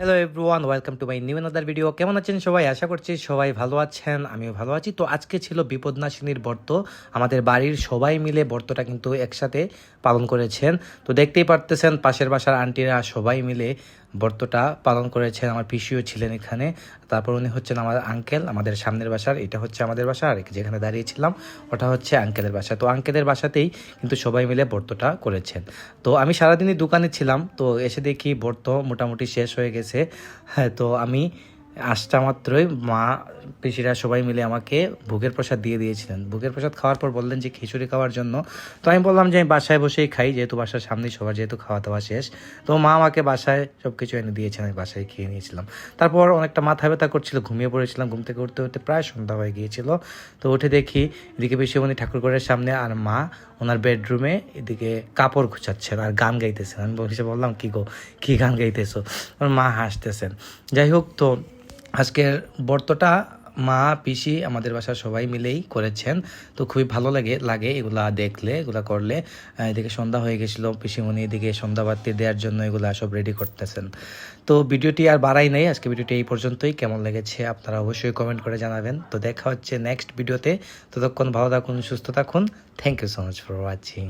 Hello everyone, welcome to my new another video. কেমন আছেন সবাই? আশা করছি সবাই ভালো আছেন, আমিও ভালো আছি। তো আজকে ছিল বিপদনাশিনীর ব্রত। আমাদের বাড়ির সবাই মিলে ব্রতটা কিন্তু একসাথে পালন করেছেন। তো দেখতেই পারতেছেন পাশের বাসার আন্টিরা সবাই মিলে ব্রতটা পালন করেছেন। আমার পিসিও ছিলেন এখানে। তারপর উনি হচ্ছেন আমার আঙ্কেল, আমাদের সামনের বাসার। এটা হচ্ছে আমাদের বাসা, আর যেখানে দাঁড়িয়েছিলাম ওটা হচ্ছে আঙ্কেলের বাসা। তো আঙ্কেলের বাসাতেই কিন্তু সবাই মিলে ব্রতটা করেছেন। তো আমি সারাদিনই দোকানে ছিলাম, তো এসে দেখি ব্রত মোটামুটি শেষ হয়ে গেছে। হ্যাঁ, তো আমি আসটা মাত্রই মা পিসিরা সবাই মিলে আমাকে ভোগের প্রসাদ দিয়ে দিয়েছিলেন। ভোগের প্রসাদ খাওয়ার পর বললেন যে খিচুড়ি খাওয়ার জন্য। তো আমি বললাম যে আমি বাসায় বসেই খাই, যেহেতু বাসার সামনেই সবার যেহেতু খাওয়া দাওয়া শেষ। তো মা আমাকে বাসায় সব কিছু এনে দিয়েছেন, আমি বাসায় খেয়ে নিয়েছিলাম। তারপর অনেকটা মাথা ব্যথা করছিল, ঘুমিয়ে পড়েছিলাম। ঘুম থেকে উঠতে উঠতে প্রায় সন্ধ্যা হয়ে গিয়েছিল। তো উঠে দেখি এদিকে পিসিমণি ঠাকুরঘরের সামনে, আর মা ওনার বেডরুমে এদিকে কাপড় গুছাচ্ছেন আর গান গাইতেছেন। আমি বললাম কি গো, কি গান গাইতেছো? আমার মা হাসতেছেন। যাই হোক, তো আজকের ব্রতটা মা পিসি আমাদের বাসার সবাই মিলেই করেছেন। তো খুবই ভালো লাগে এগুলা দেখলে, এগুলা করলে। এদিকে সন্ধ্যা হয়ে গেছিলো, পিসিমণি এদিকে সন্ধ্যাবাতি দেওয়ার জন্য এগুলা সব রেডি করতেছেন। তো ভিডিওটি আর বাড়াই নাই, আজকে ভিডিওটি এই পর্যন্তই। কেমন লেগেছে আপনারা অবশ্যই কমেন্ট করে জানাবেন। তো দেখা হচ্ছে নেক্সট ভিডিওতে। ততক্ষণ ভালো থাকুন, সুস্থ থাকুন। Thank you so much for watching.